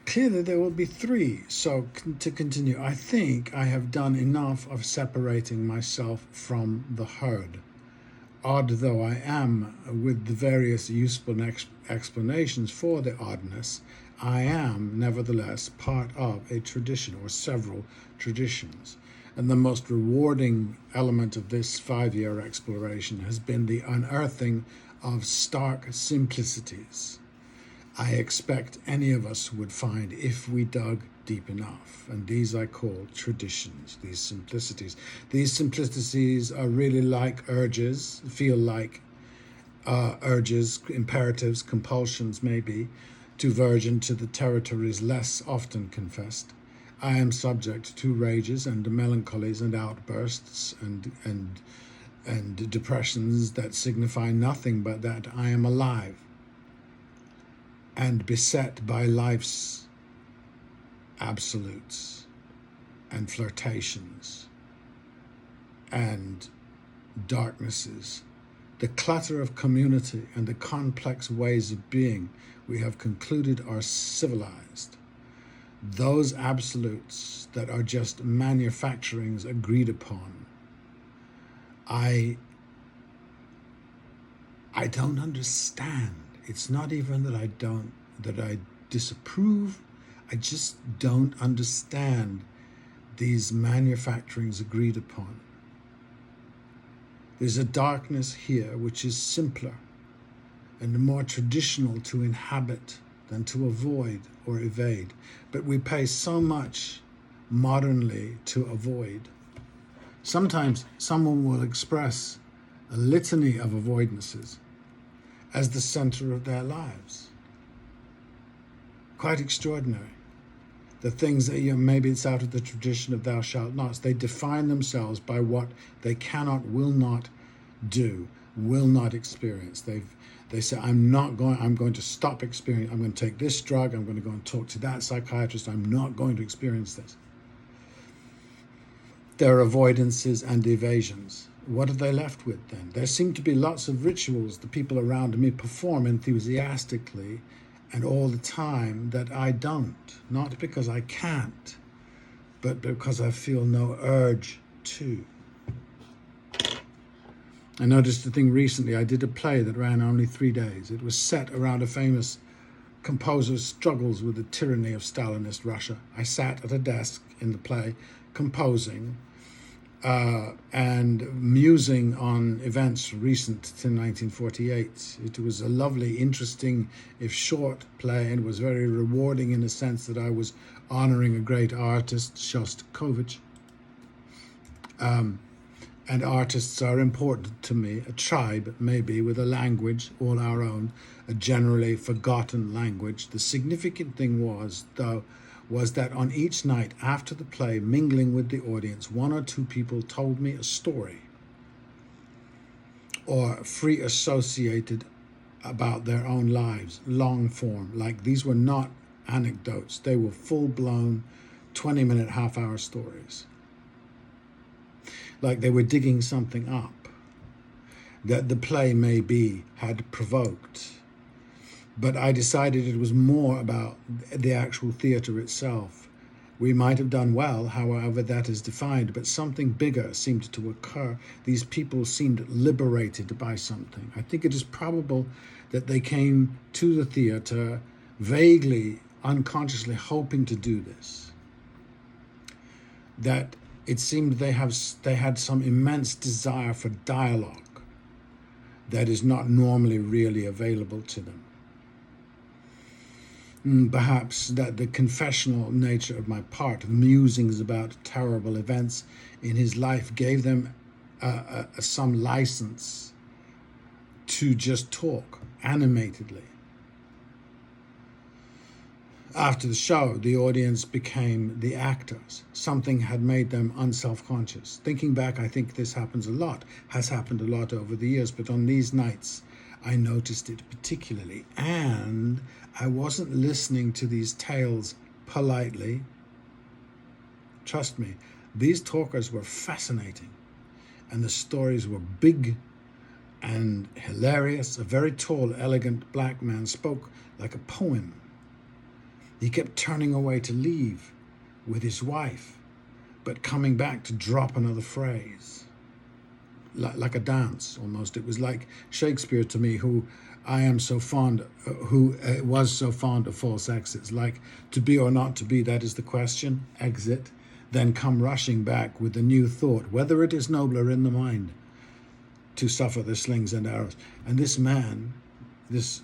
clearly there will be three. So to continue, I think I have done enough of separating myself from the herd. Odd though I am, with the various useful explanations for the oddness, I am nevertheless part of a tradition or several traditions. And the most rewarding element of this 5-year exploration has been the unearthing of stark simplicities I expect any of us would find if we dug deep enough. And these I call traditions, these simplicities. These simplicities are really like urges, feel like urges, imperatives, compulsions maybe, to verge into the territories less often confessed. I am subject to rages and melancholies and outbursts and depressions that signify nothing but that I am alive and beset by life's absolutes and flirtations and darknesses. The clutter of community and the complex ways of being we have concluded are civilized. Those absolutes that are just manufacturings agreed upon. I don't understand. It's not even that I disapprove. I just don't understand these manufacturings agreed upon. There's a darkness here which is simpler and more traditional to inhabit than to avoid or evade. But we pay so much modernly to avoid. Sometimes someone will express a litany of avoidances as the center of their lives. Quite extraordinary. The things that maybe it's out of the tradition of thou shalt nots. They define themselves by what they cannot, will not do, will not experience. They say, I'm going to stop experiencing, I'm going to take this drug, I'm going to go and talk to that psychiatrist, I'm not going to experience this. There are avoidances and evasions. What are they left with then? There seem to be lots of rituals the people around me perform enthusiastically and all the time that I don't. Not because I can't, but because I feel no urge to. I noticed a thing recently. I did a play that ran only 3 days. It was set around a famous composer's struggles with the tyranny of Stalinist Russia. I sat at a desk in the play composing and musing on events recent to 1948. It was a lovely, interesting, if short play, and was very rewarding in the sense that I was honoring a great artist, Shostakovich. And artists are important to me, a tribe maybe with a language all our own, a generally forgotten language. The significant thing was, though, was that on each night after the play, mingling with the audience, 1 or 2 people told me a story or free associated about their own lives, long form. Like these were not anecdotes. They were full-blown 20-minute, half-hour stories. Like they were digging something up that the play maybe had provoked. But I decided it was more about the actual theater itself. We might have done well, however that is defined, but something bigger seemed to occur. These people seemed liberated by something. I think it is probable that they came to the theater vaguely, unconsciously hoping to do this. That it seemed they had some immense desire for dialogue that is not normally really available to them. Perhaps that the confessional nature of my part, the musings about terrible events in his life, gave them some license to just talk animatedly. After the show, the audience became the actors. Something had made them unself-conscious. Thinking back, I think this happens a lot, has happened a lot over the years, but on these nights, I noticed it particularly. And I wasn't listening to these tales politely. Trust me, these talkers were fascinating, and the stories were big and hilarious. A very tall, elegant black man spoke like a poem. He kept turning away to leave with his wife, but coming back to drop another phrase, like a dance almost. It was like Shakespeare to me, who was so fond of false exits, like to be or not to be, that is the question, exit, then come rushing back with a new thought, whether it is nobler in the mind to suffer the slings and arrows. And this man, this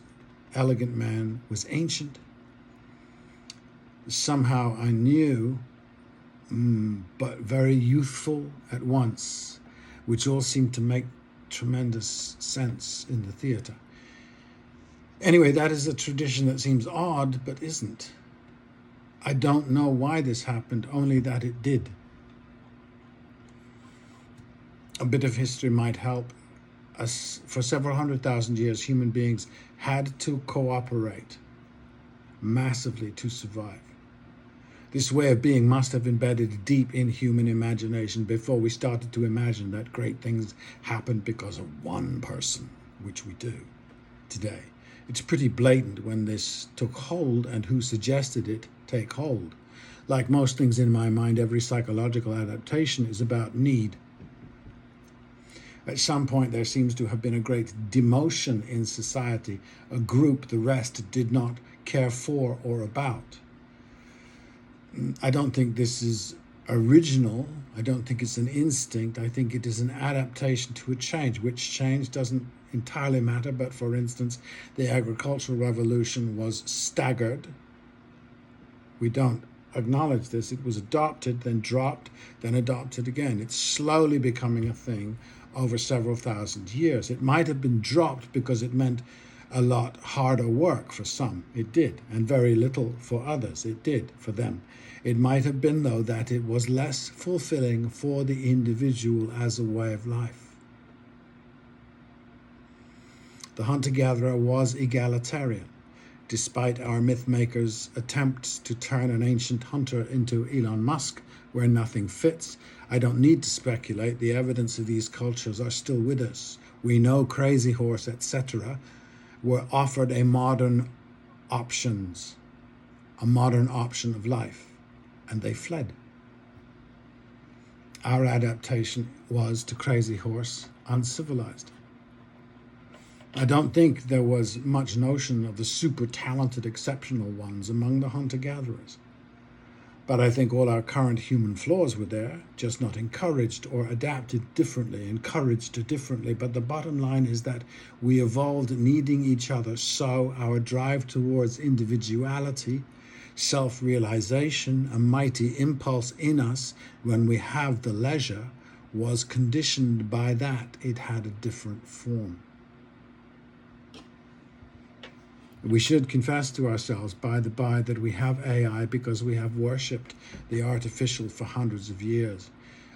elegant man, was ancient. Somehow I knew, but very youthful at once, which all seemed to make tremendous sense in the theatre. Anyway, that is a tradition that seems odd, but isn't. I don't know why this happened, only that it did. A bit of history might help. For several 100,000 years, human beings had to cooperate massively to survive. This way of being must have embedded deep in human imagination before we started to imagine that great things happened because of one person, which we do today. It's pretty blatant when this took hold and who suggested it take hold. Like most things in my mind, every psychological adaptation is about need. At some point, there seems to have been a great demotion in society, a group the rest did not care for or about. I don't think this is original. I don't think it's an instinct. I think it is an adaptation to a change, which change doesn't entirely matter. But for instance, the agricultural revolution was staggered. We don't acknowledge this. It was adopted, then dropped, then adopted again. It's slowly becoming a thing over several thousand years. It might have been dropped because it meant a lot harder work for some. It did. And very little for others. It did for them. It might have been, though, that it was less fulfilling for the individual as a way of life. The hunter-gatherer was egalitarian. Despite our myth-makers' attempts to turn an ancient hunter into Elon Musk, where nothing fits, I don't need to speculate. The evidence of these cultures are still with us. We know Crazy Horse, etc., were offered a modern option of life, and they fled. Our adaptation was to Crazy Horse uncivilized. I don't think there was much notion of the super talented, exceptional ones among the hunter-gatherers. But I think all our current human flaws were there, just not encouraged or adapted differently, encouraged differently. But the bottom line is that we evolved needing each other, so our drive towards individuality, self-realization, a mighty impulse in us when we have the leisure, was conditioned by that. It had a different form. We should confess to ourselves, by the by, that we have AI because we have worshipped the artificial for hundreds of years.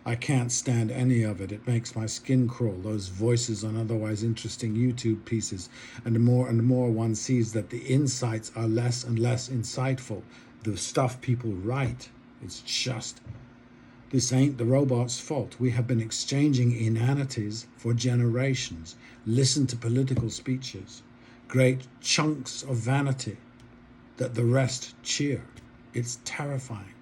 I can't stand any of it. It makes my skin crawl, those voices on otherwise interesting YouTube pieces. And the more one sees that the insights are less and less insightful, the stuff people write, it's just, this ain't the robot's fault. We have been exchanging inanities for generations. Listen to political speeches. Great chunks of vanity that the rest cheer. It's terrifying.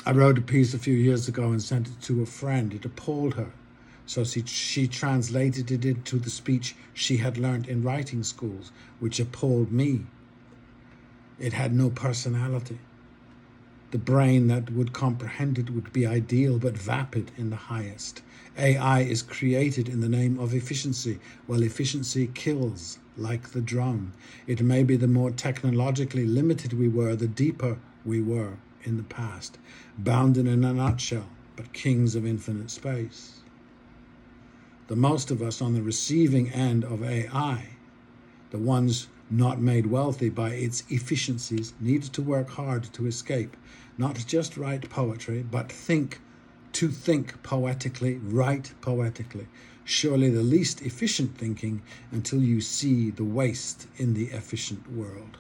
I wrote a piece a few years ago and sent it to a friend. It appalled her. So she translated it into the speech she had learned in writing schools, which appalled me. It had no personality. The brain that would comprehend it would be ideal, but vapid in the highest. AI is created in the name of efficiency. Well, efficiency kills, like the drone. It may be the more technologically limited we were, the deeper we were in the past. Bound in a nutshell, but kings of infinite space. The most of us on the receiving end of AI, the ones not made wealthy by its efficiencies, need to work hard to escape. Not just write poetry, but to think poetically, write poetically. Surely the least efficient thinking until you see the waste in the efficient world.